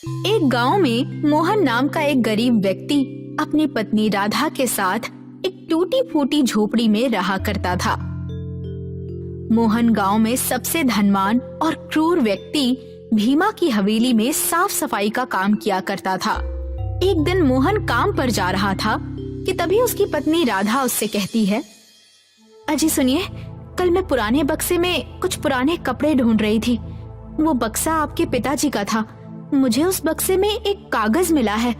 एक गांव में मोहन नाम का एक गरीब व्यक्ति अपनी पत्नी राधा के साथ एक टूटी फूटी झोपड़ी में रहा करता था। मोहन गांव में सबसे धनवान और क्रूर व्यक्ति भीमा की हवेली में साफ सफाई का काम किया करता था। एक दिन मोहन काम पर जा रहा था कि तभी उसकी पत्नी राधा उससे कहती है, अजी सुनिए, कल मैं पुराने बक्से में कुछ पुराने कपड़े ढूंढ रही थी। वो बक्सा आपके पिताजी का था। मुझे उस बक्से में एक कागज मिला है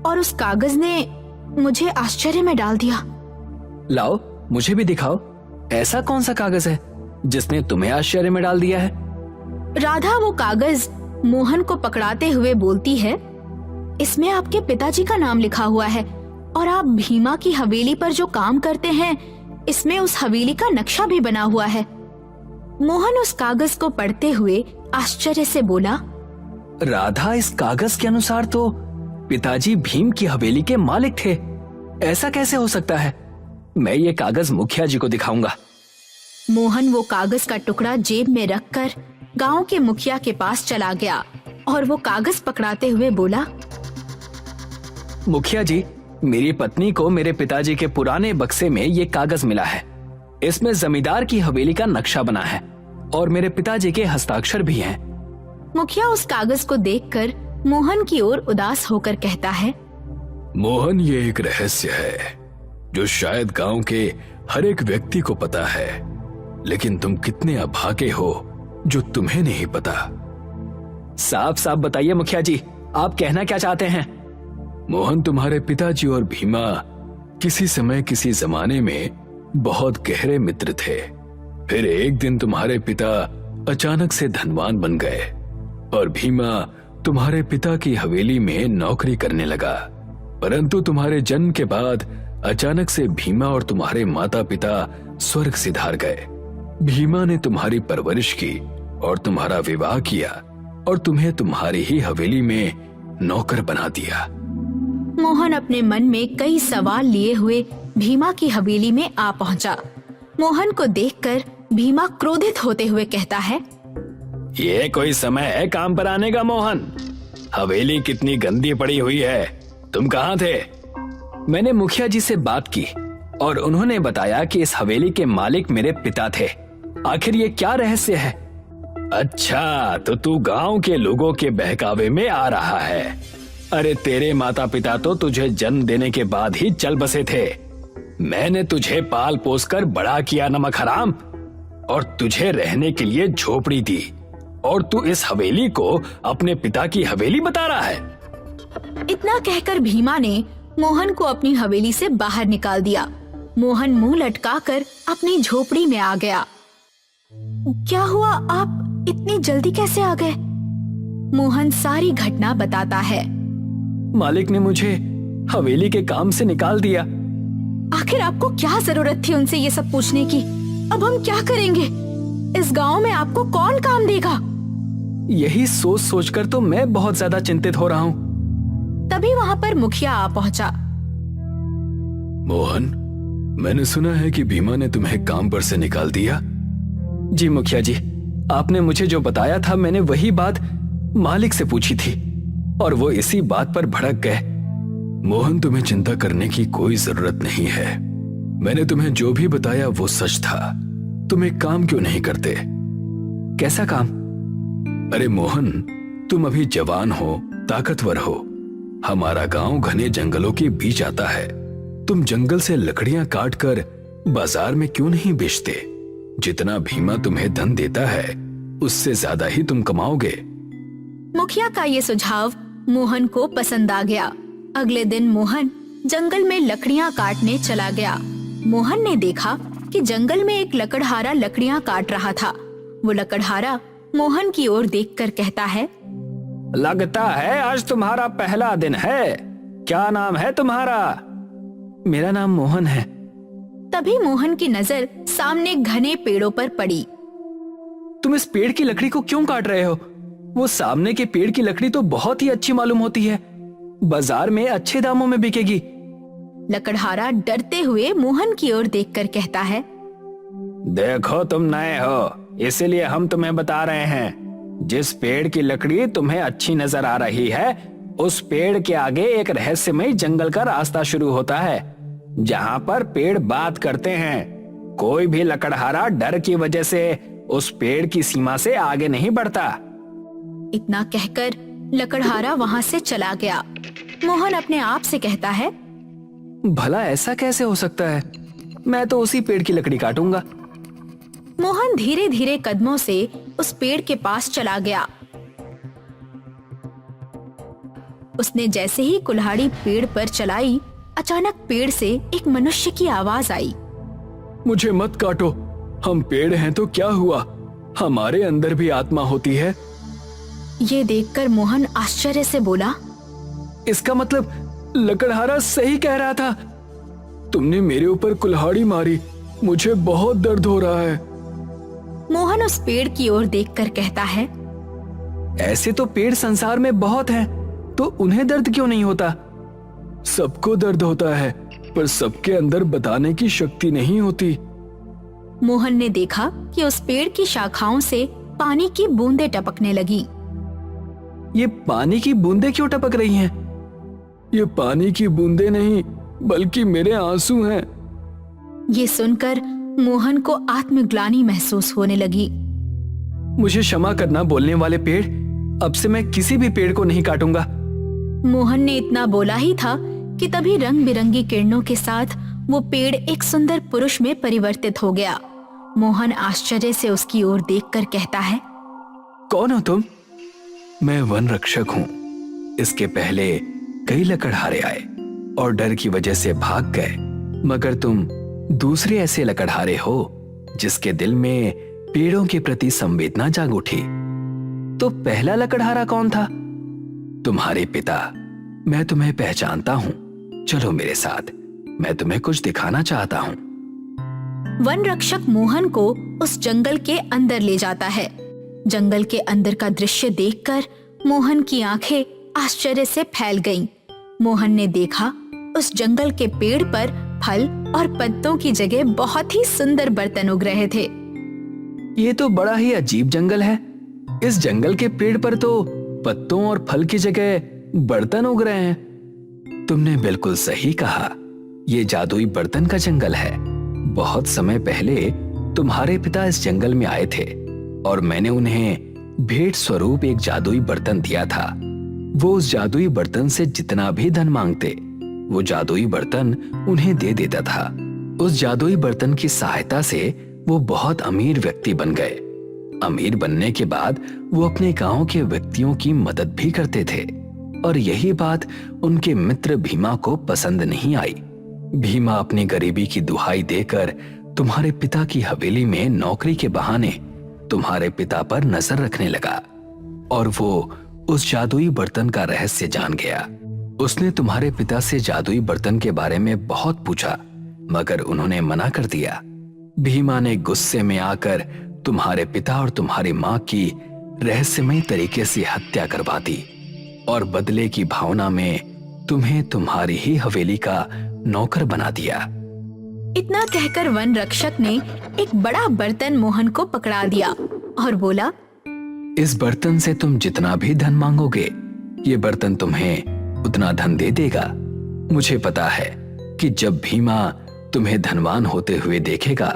और उस कागज ने मुझे आश्चर्य में डाल दिया। लाओ, मुझे भी दिखाओ, ऐसा कौन सा कागज है जिसने तुम्हें आश्चर्य में डाल दिया है? राधा वो कागज मोहन को पकड़ाते हुए बोलती है, इसमें आपके पिताजी का नाम लिखा हुआ है और आप भीमा की हवेली पर जो काम करते हैं, इसमें उस हवेली का नक्शा भी बना हुआ है। मोहन उस कागज को पढ़ते हुए आश्चर्य से बोला, राधा, इस कागज के अनुसार तो पिताजी भीम की हवेली के मालिक थे। ऐसा कैसे हो सकता है? मैं ये कागज मुखिया जी को दिखाऊंगा। मोहन वो कागज का टुकड़ा जेब में रखकर गांव के मुखिया के पास चला गया और वो कागज पकड़ाते हुए बोला, मुखिया जी, मेरी पत्नी को मेरे पिताजी के पुराने बक्से में ये कागज मिला है। इसमें जमींदार की हवेली का नक्शा बना है और मेरे पिताजी के हस्ताक्षर भी हैं। मुखिया उस कागज को देखकर मोहन की ओर उदास होकर कहता है, मोहन, ये एक रहस्य है जो शायद गांव के हर एक व्यक्ति को पता है, लेकिन तुम कितने अभागे हो जो तुम्हें नहीं पता। साफ साफ बताइए मुखिया जी, आप कहना क्या चाहते हैं? मोहन, तुम्हारे पिताजी और भीमा किसी समय किसी जमाने में बहुत गहरे मित्र थे। फिर एक दिन तुम्हारे पिता अचानक से धनवान बन गए और भीमा तुम्हारे पिता की हवेली में नौकरी करने लगा। परंतु तुम्हारे जन्म के बाद अचानक से भीमा और तुम्हारे माता पिता स्वर्ग सिधार गए। भीमा ने तुम्हारी परवरिश की और तुम्हारा विवाह किया और तुम्हें तुम्हारी ही हवेली में नौकर बना दिया। मोहन अपने मन में कई सवाल लिए हुए भीमा की हवेली में आ पहुंचा। मोहन को देखकर भीमा क्रोधित होते हुए कहता है, ये कोई समय है काम पर आने का मोहन? हवेली कितनी गंदी पड़ी हुई है। तुम कहाँ थे? मैंने मुखिया जी से बात की और उन्होंने बताया कि इस हवेली के मालिक मेरे पिता थे। आखिर ये क्या रहस्य है? अच्छा, तो तू गांव के लोगों के बहकावे में आ रहा है। अरे, तेरे माता पिता तो तुझे जन्म देने के बाद ही चल बसे थे। मैंने तुझे पाल पोस कर बड़ा किया नमक हराम, और तुझे रहने के लिए झोपड़ी दी, और तू इस हवेली को अपने पिता की हवेली बता रहा है। इतना कहकर भीमा ने मोहन को अपनी हवेली से बाहर निकाल दिया। मोहन मुंह लटकाकर अपनी झोपड़ी में आ गया। क्या हुआ, आप इतनी जल्दी कैसे आ गए? मोहन सारी घटना बताता है। मालिक ने मुझे हवेली के काम से निकाल दिया। आखिर आपको क्या जरूरत थी उनसे ये सब पूछने की? अब हम क्या करेंगे? इस गांव में आपको कौन काम देगा? यही सोच सोचकर तो मैं बहुत ज्यादा चिंतित हो रहा हूँ। तभी वहाँ पर मुखिया आ पहुँचा। मोहन, मैंने सुना है कि भीमा ने तुम्हें काम पर से निकाल दिया। जी मुखिया जी, आपने मुझे जो बताया था मैंने वही बात मालिक से पूछी थी और वो इसी बात पर भड़क गए। मोहन, तुम्हें चिंता करने की कोई जरूरत नहीं है। मैंने तुम्हें जो भी बताया वो सच था। तुम एक काम क्यों नहीं करते? कैसा काम? अरे मोहन, तुम अभी जवान हो, ताकतवर हो। हमारा गांव घने जंगलों के बीच आता है। तुम जंगल से लकड़ियां काट कर बाजार में क्यों नहीं बेचते? जितना भीमा तुम्हें धन देता है उससे ज्यादा ही तुम कमाओगे। मुखिया का ये सुझाव मोहन को पसंद आ गया। अगले दिन मोहन जंगल में लकड़ियां काटने चला गया। मोहन ने देखा कि जंगल में एक लकड़हारा लकड़ियां काट रहा था। वो लकड़हारा मोहन की ओर देखकर कहता है, लगता है आज तुम्हारा पहला दिन है। क्या नाम है तुम्हारा? मेरा नाम मोहन है। तभी मोहन की नजर सामने घने पेड़ों पर पड़ी। तुम इस पेड़ की लकड़ी को क्यों काट रहे हो? वो सामने के पेड़ की लकड़ी तो बहुत ही अच्छी मालूम होती है, बाजार में अच्छे दामों में बिकेगी। लकड़हारा डरते हुए मोहन की ओर देखकर कहता है, देखो तुम नए हो, इसलिए हम तुम्हें बता रहे हैं। जिस पेड़ की लकड़ी तुम्हें अच्छी नजर आ रही है, उस पेड़ के आगे एक रहस्यमय जंगल का रास्ता शुरू होता है, जहां पर पेड़ बात करते हैं। कोई भी लकड़हारा डर की वजह से उस पेड़ की सीमा से आगे नहीं बढ़ता। इतना कहकर लकड़हारा वहां से चला गया। मोहन अपने आप से कहता है, भला ऐसा कैसे हो सकता है? मैं तो उसी पेड़ की लकड़ी काटूंगा। मोहन धीरे धीरे कदमों से उस पेड़ के पास चला गया। उसने जैसे ही कुल्हाड़ी पेड़ पर चलाई, अचानक पेड़ से एक मनुष्य की आवाज आई। मुझे मत काटो, हम पेड़ हैं तो क्या हुआ, हमारे अंदर भी आत्मा होती है। ये देखकर मोहन आश्चर्य से बोला, इसका मतलब लकड़हारा सही कह रहा था। तुमने मेरे ऊपर कुल्हाड़ी मारी, मुझे बहुत दर्द हो रहा है। मोहन उस पेड़ की ओर देखकर कहता है, ऐसे तो पेड़ संसार में बहुत हैं, तो उन्हें दर्द क्यों नहीं होता? सबको दर्द होता है, पर सबके अंदर बताने की शक्ति नहीं होती। मोहन ने देखा कि उस पेड़ की शाखाओं से पानी की बूंदें टपकने लगी। ये पानी की बूंदें क्यों टपक रही हैं? ये पानी की बूंदें नहीं, बल्कि मेरे आंसू हैं। ये सुनकर मोहन को आत्मग्लानि महसूस होने लगी। मुझे क्षमा करना बोलने वाले पेड़, अब से मैं किसी भी पेड़ को नहीं काटूंगा। मोहन ने इतना बोला ही था कि तभी रंग बिरंगी किरणों के साथ वो पेड़ एक सुंदर पुरुष में परिवर्तित हो गया। मोहन आश्चर्य से उसकी ओर देखकर कहता है, कौन हो तुम? मैं वन रक्षक हूँ। इसके पहले कई लकड़हारे आए और डर की वजह से भाग गए, मगर तुम दूसरे ऐसे लकड़हारे हो जिसके दिल में पेड़ों के प्रति संवेदना जाग उठी। तो पहला लकड़हारा कौन था? तुम्हारे पिता। मैं तुम्हें पहचानता हूँ, चलो मेरे साथ, मैं तुम्हें कुछ दिखाना चाहता हूँ। वन रक्षक मोहन को उस जंगल के अंदर ले जाता है। जंगल के अंदर का दृश्य देखकर मोहन की आंखें आश्चर्य से फैल गईं। मोहन ने देखा उस जंगल के पेड़ पर फल और पत्तों की जगह बहुत ही सुंदर बर्तन उग रहे थे। ये तो बड़ा ही अजीब जंगल है। इस जंगल के पेड़ पर तो पत्तों और फल की जगह बर्तन उग रहे हैं। तुमने बिल्कुल सही कहा, ये जादुई बर्तन का जंगल है। बहुत समय पहले तुम्हारे पिता इस जंगल में आए थे और मैंने उन्हें भेंट स्वरूप एक जादुई बर्तन दिया था। वो उस जादुई बर्तन से जितना भी धन मांगते, वो जादुई बर्तन उन्हें दे देता था। उस जादुई बर्तन की सहायता से वो बहुत अमीर व्यक्ति बन गए। अमीर बनने के बाद वो अपने गांव के व्यक्तियों की मदद भी करते थे, और यही बात उनके मित्र भीमा को पसंद नहीं आई। भीमा अपनी गरीबी की दुहाई देकर तुम्हारे पिता की हवेली में नौकरी के बहाने तुम्हारे पिता पर नजर रखने लगा, और वो उस जादुई बर्तन का रहस्य जान गया। उसने तुम्हारे पिता से जादुई बर्तन के बारे में बहुत पूछा, मगर उन्होंने मना कर दिया। भीमा ने गुस्से में आकर तुम्हारे पिता और तुम्हारी माँ की रहस्यमय तरीके से हत्या करवा दी, और बदले की भावना में तुम्हें तुम्हारी ही हवेली का नौकर बना दिया। इतना कहकर वन रक्षक ने एक बड़ा बर्तन मोहन को पकड़ा दिया और बोला, इस बर्तन से तुम जितना भी धन मांगोगे, ये बर्तन तुम्हें उतना धन दे देगा। मुझे पता है कि जब भीमा तुम्हें धनवान होते हुए देखेगा,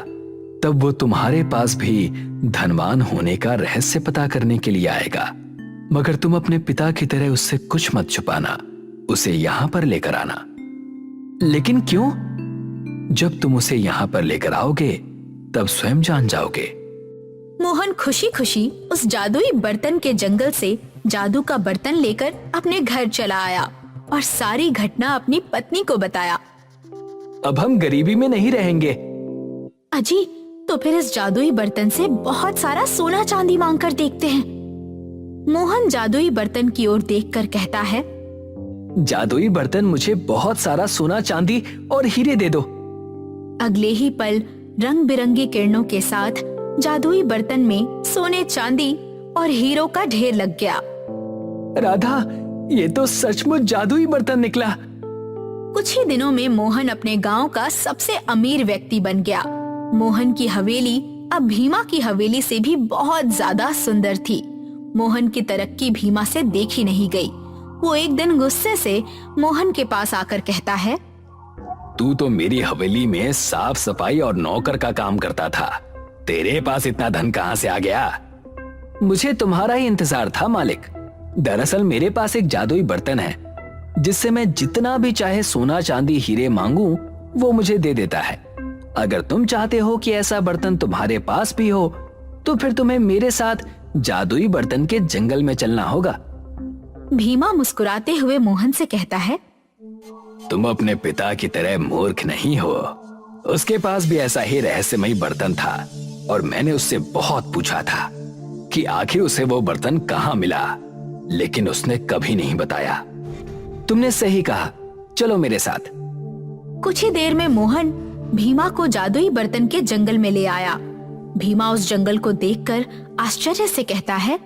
तब वो तुम्हारे पास भी धनवान होने का रहस्य पता करने के लिए आएगा। मगर तुम अपने पिता की तरह उससे कुछ मत छुपाना, उसे यहाँ पर लेकर आना। लेकिन क्यों? जब तुम उसे यहाँ पर लेकर आओगे, तब स्वयं जान जाओगे। मोहन खुशी खुशी उस जादुई बर्तन के जंगल से जादू का बर्तन लेकर अपने घर चला आया और सारी घटना अपनी पत्नी को बताया। अब हम गरीबी में नहीं रहेंगे। अजी, तो फिर इस जादुई बर्तन से बहुत सारा सोना चांदी मांग कर देखते हैं। मोहन जादुई बर्तन की ओर देखकर कहता है, जादुई बर्तन मुझे बहुत सारा सोना चांदी और हीरे दे दो। अगले ही पल रंग बिरंगी किरणों के साथ जादुई बर्तन में सोने चांदी और हीरो का ढेर लग गया। राधा, ये तो सचमुच जादुई बर्तन निकला। कुछ ही दिनों में मोहन अपने गांव का सबसे अमीर व्यक्ति बन गया। मोहन की हवेली अब भीमा की हवेली से भी बहुत ज्यादा सुंदर थी। मोहन की तरक्की भीमा से देखी नहीं गई। वो एक दिन गुस्से से मोहन के पास आकर कहता है, तू तो मेरी हवेली में साफ सफाई और नौकर का काम करता था, तेरे पास इतना धन कहां से आ गया? मुझे तुम्हारा ही इंतजार था मालिक। दरअसल मेरे पास एक जादुई बर्तन है जिससे मैं जितना भी चाहे सोना चांदी हीरे मांगू वो मुझे दे देता है। अगर तुम चाहते हो कि ऐसा बर्तन तुम्हारे पास भी हो तो फिर तुम्हें मेरे साथ जादुई बर्तन के जंगल में चलना होगा। भीमा मुस्कुराते हुए मोहन से कहता है, तुम अपने पिता की तरह मूर्ख नहीं हो। उसके पास भी ऐसा ही रहस्यमयी बर्तन था और मैंने उससे बहुत पूछा था कि आखिर उसे वो बर्तन कहाँ मिला, लेकिन उसने कभी नहीं बताया। तुमने सही कहा, चलो मेरे साथ। कुछ ही देर में मोहन भीमा को जादुई बर्तन के जंगल में ले आया। भीमा उस जंगल को देखकर आश्चर्य से कहता है,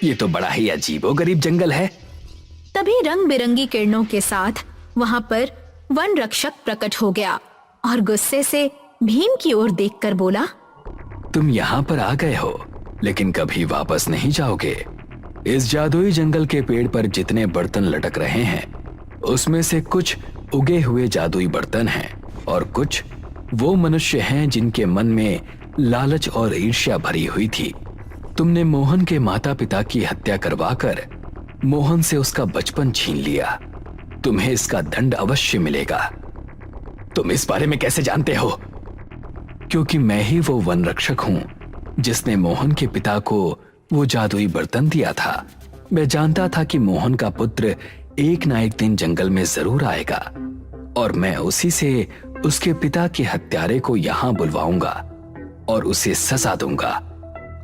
ये तो बड़ा ही अजीबोगरीब जंगल है। तभी रंग बिरंगी किरणों के साथ वहां पर वन रक्षक प्रकट हो गया और गुस्से से भीम की ओर देखकर बोला, तुम यहाँ पर आ गए हो लेकिन कभी वापस नहीं जाओगे। इस जादुई जंगल के पेड़ पर जितने बर्तन लटक रहे हैं उसमें से कुछ उगे हुए जादुई बर्तन हैं और कुछ वो मनुष्य हैं जिनके मन में लालच और ईर्ष्या भरी हुई थी। तुमने मोहन के माता पिता की हत्या करवाकर मोहन से उसका बचपन छीन लिया। तुम्हें इसका दंड अवश्य मिलेगा। तुम इस बारे में कैसे जानते हो? क्योंकि मैं ही वो वन रक्षक हूं जिसने मोहन के पिता को वो जादुई बर्तन दिया था। मैं जानता था कि मोहन का पुत्र एक ना एक दिन जंगल में जरूर आएगा और मैं उसी से उसके पिता के हत्यारे को यहां बुलवाऊंगा और उसे सजा दूंगा।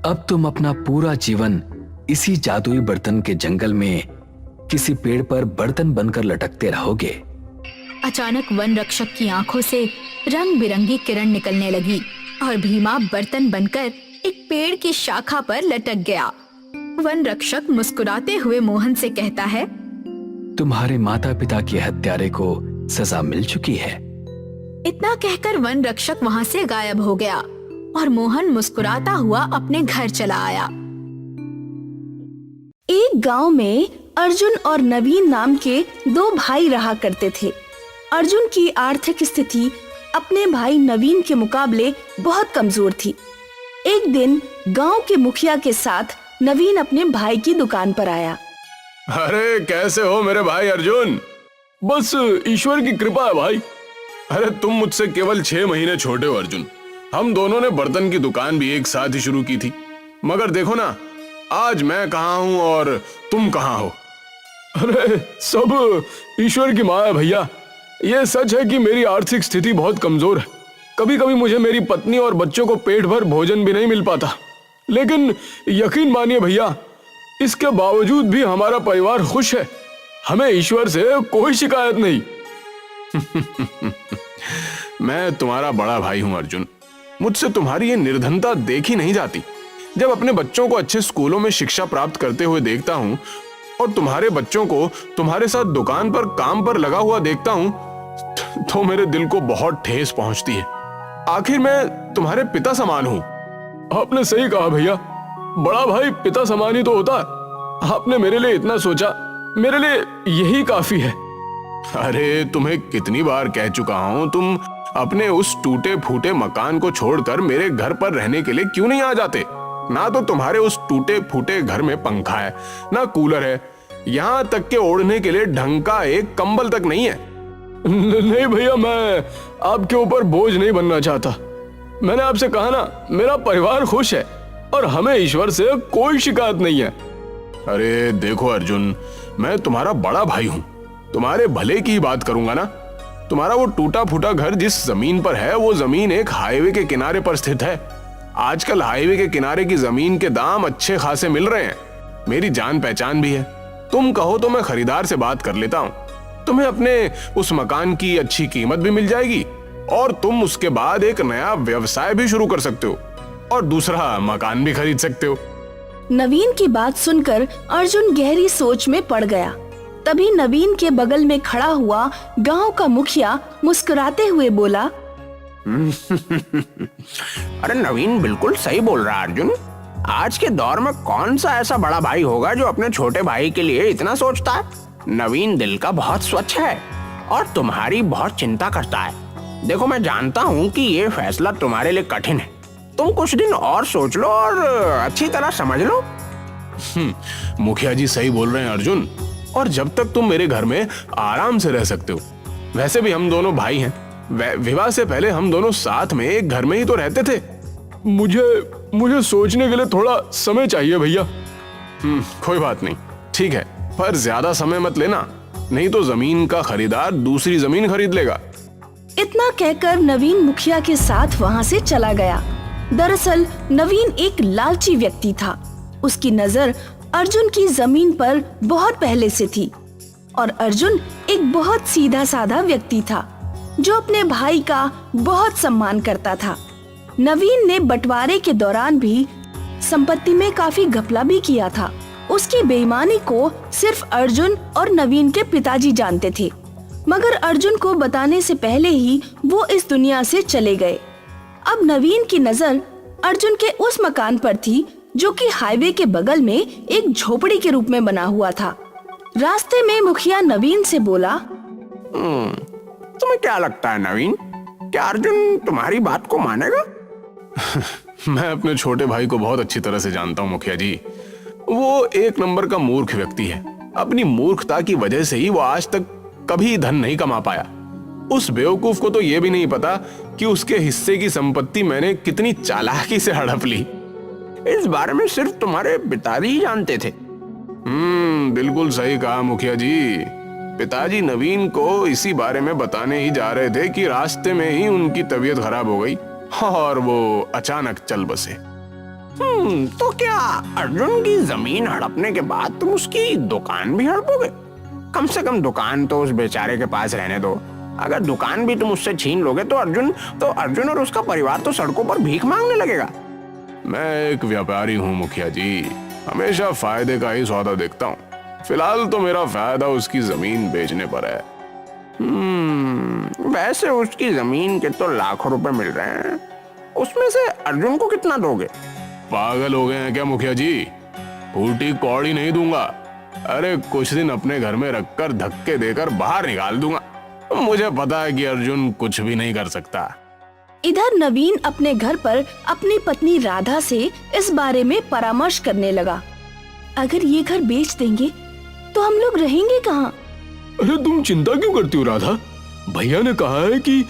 अब तुम अपना पूरा जीवन इसी जादुई बर्तन के जंगल में किसी पेड़ पर बर्तन बनकर लटकते रहोगे। अचानक वन रक्षक की आंखों से रंग बिरंगी किरण निकलने लगी और भीमा बर्तन बनकर एक पेड़ की शाखा पर लटक गया। वन रक्षक मुस्कुराते हुए मोहन से कहता है, तुम्हारे माता पिता के हत्यारे को सजा मिल चुकी है। इतना कहकर वन रक्षक वहां से गायब हो गया और मोहन मुस्कुराता हुआ अपने घर चला आया। एक गांव में अर्जुन और नवीन नाम के दो भाई रहा करते थे। अर्जुन की आर्थिक स्थिति अपने भाई नवीन के मुकाबले बहुत कमजोर थी। एक दिन गांव के मुखिया के साथ नवीन अपने भाई की दुकान पर आया। अरे कैसे हो मेरे भाई अर्जुन? बस ईश्वर की कृपा है भाई। अरे तुम मुझसे केवल 6 महीने छोटे हो अर्जुन। हम दोनों ने बर्तन की दुकान भी एक साथ ही शुरू की थी, मगर देखो ना आज मैं कहाँ हूँ और तुम कहाँ हो। अरे सब ईश्वर की माया भैया। ये सच है कि मेरी आर्थिक स्थिति बहुत कमजोर है। कभी कभी मुझे मेरी पत्नी और बच्चों को पेट भर भोजन भी नहीं मिल पाता, लेकिन यकीन मानिए भैया, इसके बावजूद भी हमारा परिवार खुश है। हमें ईश्वर से कोई शिकायत नहीं। मैं तुम्हारा बड़ा भाई हूं अर्जुन। मुझसे तुम्हारी ये निर्धनता देखी नहीं जाती। जब अपने बच्चों को अच्छे स्कूलों में शिक्षा प्राप्त करते हुए देखता हूं और तुम्हारे बच्चों को तुम्हारे साथ दुकान पर काम पर लगा हुआ देखता हूं तो मेरे दिल को बहुत ठेस पहुंचती है। आखिर मैं तुम्हारे पिता समान हूं। आपने सही कहा भैया, बड़ा भाई पिता समान ही तो होता है। आपने मेरे लिए इतना सोचा, मेरे लिए यही काफी है। अरे तुम्हें कितनी बार कह चुका हूं, तुम अपने उस टूटे फूटे मकान को छोड़कर मेरे घर पर रहने के लिए क्यों नहीं आ जाते? ना तो तुम्हारे उस टूटे फूटे घर में पंखा है, ना कूलर है, यहाँ तक के ओढ़ने के लिए ढंग का एक कंबल तक नहीं है। नहीं भैया, मैं आपके ऊपर बोझ नहीं बनना चाहता। मैंने आपसे कहा ना, मेरा परिवार खुश है और हमें ईश्वर से कोई शिकायत नहीं है। अरे देखो अर्जुन, मैं तुम्हारा बड़ा भाई हूं, तुम्हारे भले की ही बात करूंगा ना। तुम्हारा वो टूटा फूटा घर जिस जमीन पर है, वो जमीन एक हाईवे के किनारे पर स्थित है। आजकल हाईवे के किनारे की जमीन के दाम अच्छे खासे मिल रहे हैं। मेरी जान पहचान भी है। तुम कहो तो मैं खरीदार से बात कर लेता हूं। तुम्हें अपने उस मकान की अच्छी कीमत भी मिल जाएगी और तुम उसके बाद एक नया व्यवसाय भी शुरू कर सकते हो और दूसरा मकान भी खरीद सकते हो। नवीन की बात सुनकर अर्जुन गहरी सोच में पड़ गया। तभी नवीन के बगल में खड़ा हुआ गांव का मुखिया मुस्कुराते हुए बोला, अरे नवीन बिल्कुल सही बोल रहा है अर्जुन। आज के दौर में कौन सा ऐसा बड़ा भाई होगा जो अपने छोटे भाई के लिए इतना सोचता है। नवीन दिल का बहुत स्वच्छ है और तुम्हारी बहुत चिंता करता है। देखो, मैं जानता हूँ कि ये फैसला तुम्हारे लिए कठिन है। तुम कुछ दिन और सोच लो और अच्छी तरह समझ लो। मुखिया जी सही बोल रहे हैं अर्जुन, और जब तक तुम मेरे घर में आराम से रह सकते हो। वैसे भी हम दोनों भाई हैं। विवाह से पहले हम दोनों साथ में एक घर में ही तो रहते थे। मुझे सोचने के लिए थोड़ा समय चाहिए भैया। कोई बात नहीं, ठीक है, पर ज्यादा समय मत लेना, नहीं तो जमीन का खरीदार दूसरी जमीन खरीद लेगा। इतना कहकर नवीन मुखिया के साथ वहाँ से चला गया। दरअसल नवीन एक लालची व्यक्ति था। उसकी नजर अर्जुन की जमीन पर बहुत पहले से थी और अर्जुन एक बहुत सीधा साधा व्यक्ति था जो अपने भाई का बहुत सम्मान करता था। नवीन ने बंटवारे के दौरान भी संपत्ति में काफी घपला भी किया था। उसकी बेईमानी को सिर्फ अर्जुन और नवीन के पिताजी जानते थे, मगर अर्जुन को बताने से पहले ही वो इस दुनिया से चले गए। अब नवीन की नजर अर्जुन के उस मकान पर थी जो कि हाईवे के बगल में एक झोपड़ी के रूप में बना हुआ था। रास्ते में मुखिया नवीन से बोला, तुम्हें क्या लगता है नवीन, क्या अर्जुन तुम्हारी बात को मानेगा? मैं अपने छोटे भाई को बहुत अच्छी तरह से जानता हूँ मुखिया जी। वो एक नंबर का मूर्ख व्यक्ति है। अपनी मूर्खता की वजह से ही वो आज तक कभी धन नहीं कमा पाया। उस बेवकूफ को तो ये भी नहीं पता कि उसके हिस्से की संपत्ति मैंने कितनी चालाकी से हड़प ली। इस बारे में सिर्फ तुम्हारे पिताजी ही जानते थे। बिल्कुल सही कहा मुखिया जी। पिताजी नवीन को इसी बारे में बताने ही जा रहे थे कि रास्ते में ही उनकी तबीयत खराब हो गई और वो अचानक चल बसे। तो क्या अर्जुन की जमीन हड़पने के बाद तुम उसकी दुकान भी हड़पोगे? कम से कम दुकान तो उस बेचारे के पास रहने दो। अगर दुकान भी तुम उससे छीन लोगे तो अर्जुन और उसका परिवार तो सड़कों पर भीख मांगने लगेगा। मैं एक व्यापारी हूँ मुखिया जी, हमेशा फायदे का ही सौदा देखता हूँ। फिलहाल तो मेरा फायदा उसकी जमीन बेचने पर है। वैसे उसकी जमीन के तो लाखों रुपए मिल रहे हैं, उसमें से अर्जुन को कितना दोगे? पागल हो गए हैं क्या मुखिया जी? फूटी कौड़ी नहीं दूंगा। अरे कुछ दिन अपने घर में रखकर धक्के देकर बाहर निकाल दूंगा। मुझे पता है कि अर्जुन कुछ भी नहीं कर सकता। इधर नवीन अपने घर पर अपनी पत्नी राधा से इस बारे में परामर्श करने लगा। अगर ये घर बेच देंगे तो हम लोग रहेंगे कहाँ? अरे तुम चिंता क्यों करती हो राधा? भैया ने कहा है कि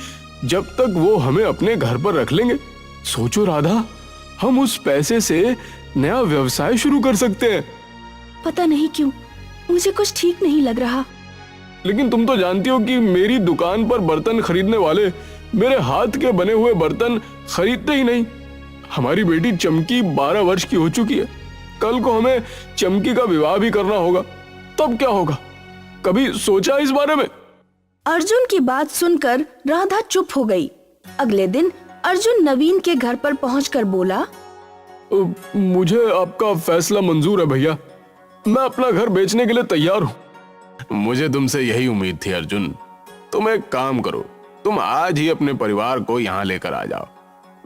जब तक वो हमें अपने घर पर रख लेंगे। सोचो राधा, हम उस पैसे से नया व्यवसाय शुरू कर सकते हैं। पता नहीं क्यों मुझे कुछ ठीक नहीं लग रहा। लेकिन तुम तो जानती हो कि मेरी दुकान पर बर्तन खरीदने वाले मेरे हाथ के बने हुए बर्तन खरीदते ही नहीं। हमारी बेटी चमकी 12 वर्ष की हो चुकी है। कल को हमें चमकी का विवाह भी करना होगा, तब क्या होगा? कभी सोचा इस बारे में? अर्जुन की बात सुनकर राधा चुप हो गई। अगले दिन अर्जुन नवीन के घर पर पहुंचकर बोला, मुझे आपका फैसला मंजूर है भैया। मैं अपना घर बेचने के लिए तैयार हूँ। मुझे तुमसे यही उम्मीद थी अर्जुन। तुम एक काम करो, तुम आज ही अपने परिवार को यहाँ लेकर आ जाओ।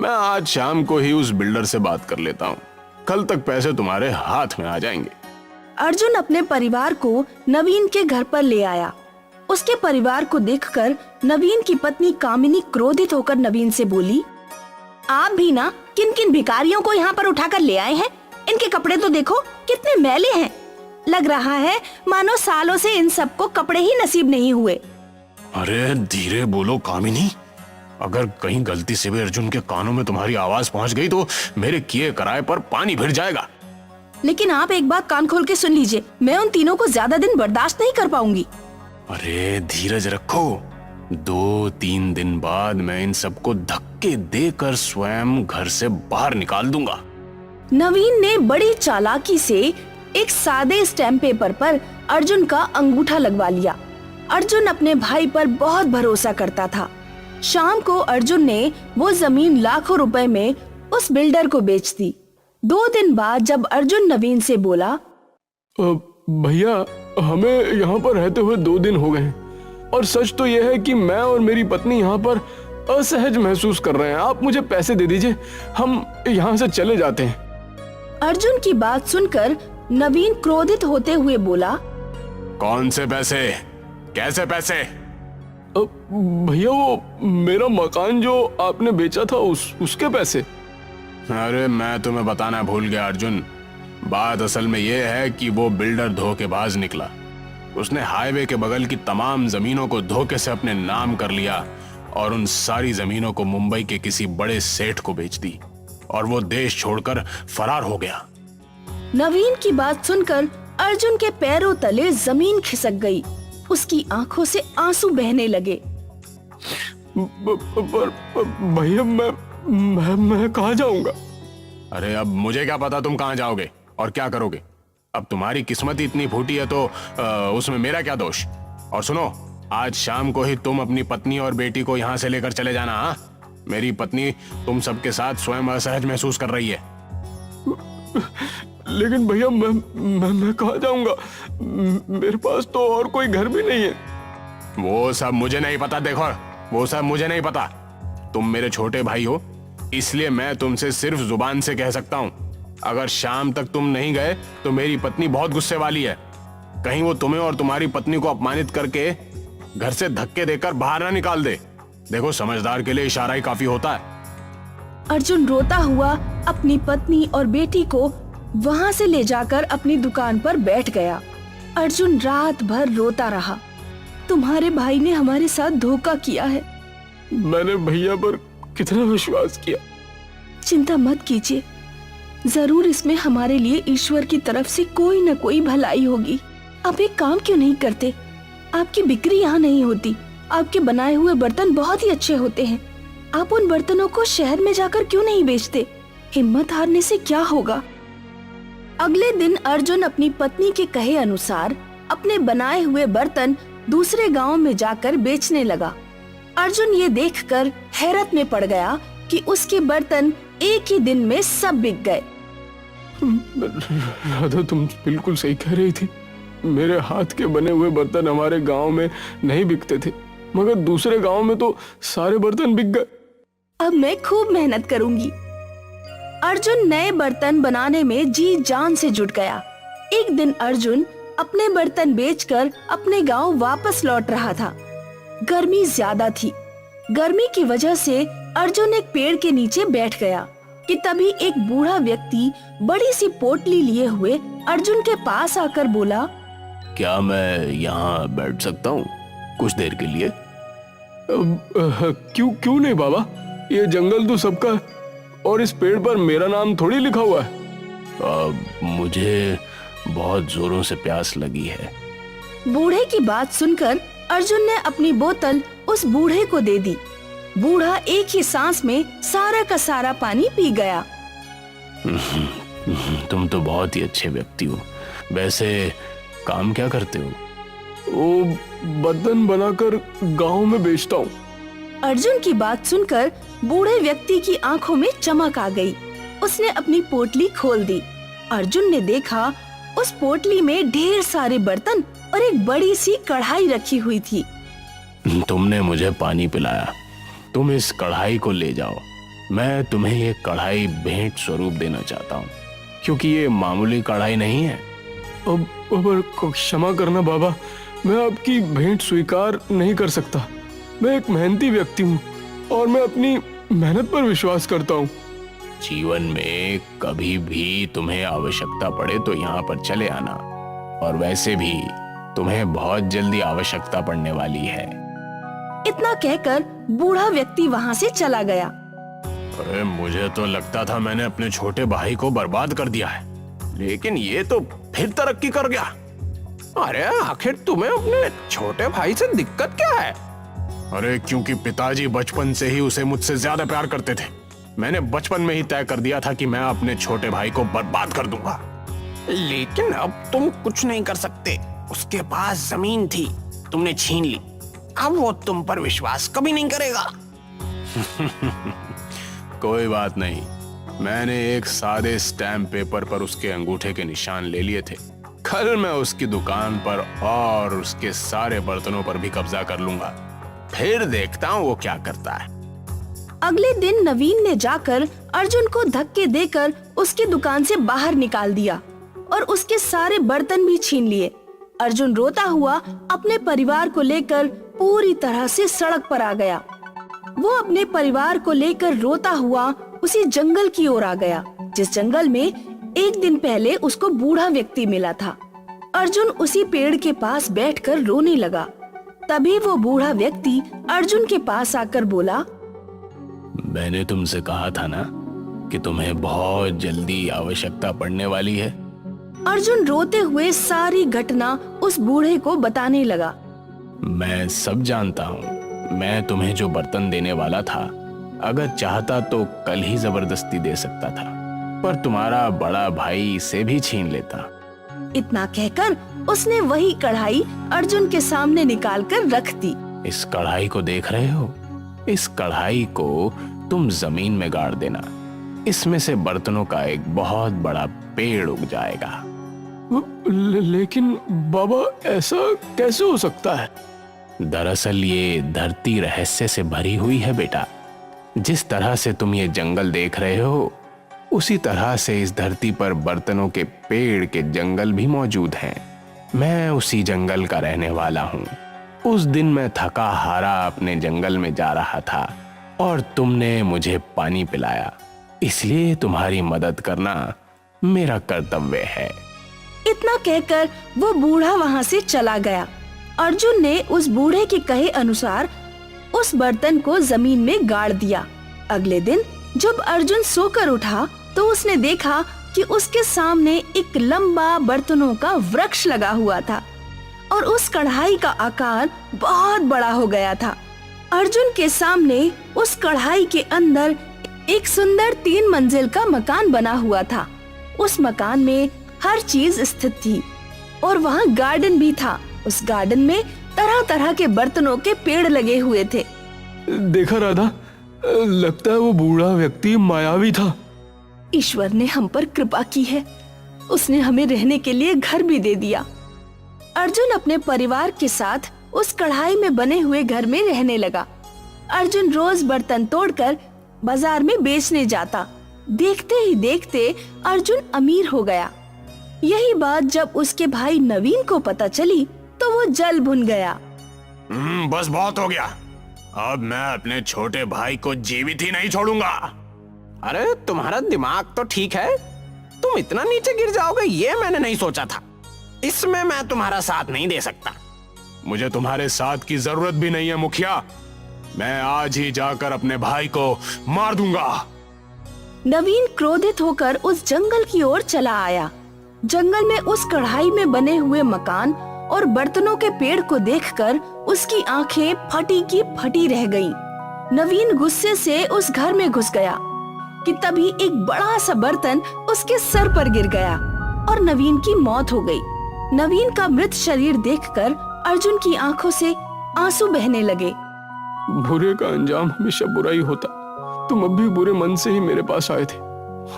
मैं आज शाम को ही उस बिल्डर से बात कर लेता हूँ। कल तक पैसे तुम्हारे हाथ में आ जाएंगे। अर्जुन अपने परिवार को नवीन के घर पर ले आया। उसके परिवार को देखकर नवीन की पत्नी कामिनी क्रोधित होकर नवीन से बोली, आप भी ना किन किन भिखारियों को यहाँ पर उठाकर ले आए हैं? इनके कपड़े तो देखो कितने मैले हैं। लग रहा है मानो सालों से इन सबको कपड़े ही नसीब नहीं हुए। अरे धीरे बोलो कामिनी, अगर कहीं गलती से भी अर्जुन के कानों में तुम्हारी आवाज पहुंच गई तो मेरे किए कराए पर पानी फिर जाएगा। लेकिन आप एक बात कान खोल के सुन लीजिए, मैं उन तीनों को ज्यादा दिन बर्दाश्त नहीं कर पाऊंगी। अरे धीरज रखो, 2-3 दिन बाद मैं इन सबको धक्के देकर स्वयं घर से बाहर निकाल दूंगा। नवीन ने बड़ी चालाकी से एक सादे स्टैम्प पेपर पर अर्जुन का अंगूठा लगवा लिया। अर्जुन अपने भाई पर बहुत भरोसा करता था। शाम को अर्जुन ने वो जमीन लाखों रुपए में उस बिल्डर को बेच दी। 2 दिन बाद जब अर्जुन नवीन से बोला, भैया हमें यहाँ पर रहते हुए 2 दिन हो गए हैं और सच तो यह है कि मैं और मेरी पत्नी यहाँ पर असहज महसूस कर रहे हैं। आप मुझे पैसे दे दीजिए, हम यहाँ से चले जाते हैं। अर्जुन की बात सुनकर नवीन क्रोधित होते हुए बोला, कौन से पैसे? कैसे पैसे? भैया वो मेरा मकान जो आपने बेचा था उसके पैसे। अरे मैं तुम्हें बताना भूल गया अर्जुन। बात असल में यह है कि वो बिल्डर धोखेबाज निकला। उसने हाईवे के बगल की तमाम जमीनों को धोखे से अपने नाम कर लिया और उन सारी जमीनों को मुंबई के किसी बड़े सेठ को बेच दी और वो देश छोड़कर फरार हो गया। नवीन की बात सुनकर अर्जुन के पैरों तले जमीन खिसक गई। उसकी आंखों से आंसू बहने लगे। भैया मैं कहाँ जाऊंगा? अरे अब मुझे क्या पता तुम कहां जाओगे और क्या करोगे। अब तुम्हारी किस्मत ही इतनी फूटी है तो उसमें मेरा क्या दोष। और सुनो, आज शाम को ही तुम अपनी पत्नी और बेटी को यहाँ से लेकर चले जाना। हाँ, मेरी पत्नी तुम सबके साथ स्वयं असहज महसूस कर रही है। लेकिन भैया मैं कहाँ जाऊंगा? मेरे पास तो और कोई घर भी नहीं है। वो सब मुझे नहीं पता। देखो, वो सब मुझे नहीं पता। तुम मेरे छोटे भाई हो, इसलिए मैं तुमसे सिर्फ जुबान से कह सकता हूं। अगर शाम तक तुम नहीं गए तो मेरी पत्नी बहुत गुस्से वाली है। कहीं वो तुम्हें और तुम्हारी पत्नी को अपमानित करके घर से धक्के देकर बाहर ना निकाल दे। देखो, समझदार के लिए इशारा ही काफी होता है। अर्जुन रोता हुआ अपनी पत्नी और बेटी को वहां से ले जाकर अपनी दुकान पर बैठ गया। अर्जुन रात भर रोता रहा। तुम्हारे भाई ने हमारे साथ धोखा किया है। मैंने भैया पर कितना विश्वास किया। चिंता मत कीजिए, जरूर इसमें हमारे लिए ईश्वर की तरफ से कोई न कोई भलाई होगी। आप एक काम क्यों नहीं करते? आपकी बिक्री यहाँ नहीं होती। आपके बनाए हुए बर्तन बहुत ही अच्छे होते हैं। आप उन बर्तनों को शहर में जाकर क्यों नहीं बेचते? हिम्मत हारने से क्या होगा? अगले दिन अर्जुन अपनी पत्नी के कहे अनुसार अपने बनाए हुए बर्तन दूसरे गांव में जाकर बेचने लगा। अर्जुन ये देखकर हैरत में पड़ गया कि उसके बर्तन एक ही दिन में सब बिक गए। राधा, तुम बिल्कुल सही कह रही थी। मेरे हाथ के बने हुए बर्तन हमारे गांव में नहीं बिकते थे, मगर दूसरे गांव में तो सारे बर्तन बिक गए। अब मैं खूब मेहनत करूंगी। अर्जुन नए बर्तन बनाने में जी जान से जुट गया। एक दिन अर्जुन अपने बर्तन बेचकर अपने गांव वापस लौट रहा था। गर्मी ज्यादा थी। गर्मी की वजह से अर्जुन एक पेड़ के नीचे बैठ गया कि तभी एक बूढ़ा व्यक्ति बड़ी सी पोटली लिए हुए अर्जुन के पास आकर बोला, क्या मैं यहाँ बैठ सकता हूँ कुछ देर के लिए? क्यों नहीं बाबा, ये जंगल तो सबका है और इस पेड़ पर मेरा नाम थोड़ी लिखा हुआ है। मुझे बहुत जोरों से प्यास लगी है। बूढ़े की बात सुनकर अर्जुन ने अपनी बोतल उस बूढ़े को दे दी। बूढ़ा एक ही सांस में सारा का सारा पानी पी गया। तुम तो बहुत ही अच्छे व्यक्ति हो। वैसे काम क्या करते हो? वो बर्तन बनाकर गांव में बेचता हूँ। अर्जुन की बात सुनकर बूढ़े व्यक्ति की आंखों में चमक आ गई। उसने अपनी पोटली खोल दी। अर्जुन ने देखा उस पोटली में ढेर सारे बर्तन और एक बड़ी सी कढ़ाई रखी हुई थी। तुमने मुझे पानी पिलाया, तुम इस कढ़ाई को ले जाओ। मैं तुम्हें ये कढ़ाई भेंट स्वरूप देना चाहता हूँ, क्योंकि ये मामूली कढ़ाई नहीं है। अब क्षमा करना बाबा, मैं आपकी भेंट स्वीकार नहीं कर सकता। मैं एक मेहनती व्यक्ति हूँ और मैं अपनी मेहनत पर विश्वास करता हूँ। जीवन में कभी भी तुम्हें आवश्यकता पड़े तो यहाँ पर चले आना, और वैसे भी तुम्हें बहुत जल्दी आवश्यकता पड़ने वाली है। इतना कहकर बूढ़ा व्यक्ति वहाँ से चला गया। अरे मुझे तो लगता था मैंने अपने छोटे भाई को बर्बाद कर दिया है, लेकिन ये तो फिर तरक्की कर गया। अरे आखिर तुम्हें अपने छोटे भाई से दिक्कत क्या है? अरे क्योंकि पिताजी बचपन से ही उसे मुझसे ज्यादा प्यार करते थे। मैंने बचपन में ही तय कर दिया था कि मैं अपने छोटे भाई को बर्बाद कर दूंगा। लेकिन अब तुम कुछ नहीं कर सकते। उसके पास जमीन थी, तुमने छीन ली। अब वो तुम पर विश्वास कभी नहीं करेगा। कोई बात नहीं, मैंने एक सादे स्टैम्प पेपर पर उसके अंगूठे के निशान ले लिए थे। कल मैं उसकी दुकान पर और उसके सारे बर्तनों पर भी कब्जा कर लूंगा। फिर देखता हूँ वो क्या करता है। अगले दिन नवीन ने जाकर अर्जुन को धक्के देकर उसकी दुकान से बाहर निकाल दिया और उसके सारे बर्तन भी छीन लिए। अर्जुन रोता हुआ अपने परिवार को लेकर पूरी तरह से सड़क पर आ गया। वो अपने परिवार को लेकर रोता हुआ उसी जंगल की ओर आ गया, जिस जंगल में एक दिन पहले उसको बूढ़ा व्यक्ति मिला था। अर्जुन उसी पेड़ के पास बैठकर रोने लगा। तभी वो बूढ़ा व्यक्ति अर्जुन के पास आकर बोला, मैंने तुमसे कहा था ना कि तुम्हें बहुत जल्दी आवश्यकता पड़ने वाली है। अर्जुन रोते हुए सारी घटना उस बूढ़े को बताने लगा। मैं सब जानता हूँ। मैं तुम्हें जो बर्तन देने वाला था, अगर चाहता तो कल ही जबरदस्ती दे सकता था, पर तुम्हारा बड़ा भाई इसे भी छीन लेता। इतना कहकर उसने वही कढ़ाई अर्जुन के सामने निकालकर रख दी। इस कढ़ाई को देख रहे हो? इस कढ़ाई को तुम जमीन में गाड़ देना। इसमें से बर्तनों का एक बहुत बड़ा पेड़ उग जाएगा। लेकिन बाबा, ऐसा कैसे हो सकता है? दरअसल ये धरती रहस्य से भरी हुई है बेटा। जिस तरह से तुम ये जंगल देख रहे हो, उसी तरह से इस धरती पर बर्तनों के पेड़ के जंगल भी मौजूद हैं। मैं उसी जंगल का रहने वाला हूँ। उस दिन मैं थका हारा अपने जंगल में जा रहा था और तुमने मुझे पानी पिलाया, इसलिए तुम्हारी मदद करना मेरा कर्तव्य है। इतना कहकर वो बूढ़ा वहाँ से चला गया। अर्जुन ने उस बूढ़े के कहे अनुसार उस बर्तन को जमीन में गाड़ दिया। अगले दिन जब अर्जुन सोकर उठा तो उसने देखा कि उसके सामने एक लंबा बर्तनों का वृक्ष लगा हुआ था और उस कढ़ाई का आकार बहुत बड़ा हो गया था। अर्जुन के सामने उस कढ़ाई के अंदर एक सुंदर 3 मंजिल का मकान बना हुआ था। उस मकान में हर चीज स्थित थी और वहाँ गार्डन भी था। उस गार्डन में तरह तरह के बर्तनों के पेड़ लगे हुए थे। देखा राधा, लगता है वो बूढ़ा व्यक्ति मायावी था। ईश्वर ने हम पर कृपा की है, उसने हमें रहने के लिए घर भी दे दिया। अर्जुन अपने परिवार के साथ उस कढ़ाई में बने हुए घर में रहने लगा। अर्जुन रोज बर्तन तोड़कर बाजार में बेचने जाता। देखते ही देखते अर्जुन अमीर हो गया। यही बात जब उसके भाई नवीन को पता चली तो वो जल भुन गया। बस बहुत हो गया। अब मैं अपने छोटे भाई को जीवित ही नहीं छोड़ूंगा। अरे तुम्हारा दिमाग तो ठीक है, तुम इतना नीचे गिर जाओगे ये मैंने नहीं सोचा था। इसमें मैं तुम्हारा साथ नहीं दे सकता। मुझे तुम्हारे साथ की जरूरत भी नहीं है मुखिया। मैं आज ही जाकर अपने भाई को मार दूंगा। नवीन क्रोधित होकर उस जंगल की ओर चला आया। जंगल में उस कढ़ाई में बने हुए मकान और बर्तनों के पेड़ को देखकर उसकी आंखें फटी की फटी रह गईं। नवीन गुस्से से उस घर में घुस गया कि तभी एक बड़ा सा बर्तन उसके सर पर गिर गया और नवीन की मौत हो गई। नवीन का मृत शरीर देखकर अर्जुन की आंखों से आंसू बहने लगे। बुरे का अंजाम हमेशा बुरा ही होता। तुम अब भी बुरे मन से ही मेरे पास आए थे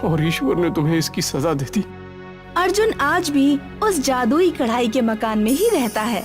और ईश्वर ने तुम्हें इसकी सजा दे दी। अर्जुन आज भी उस जादुई कढ़ाई के मकान में ही रहता है।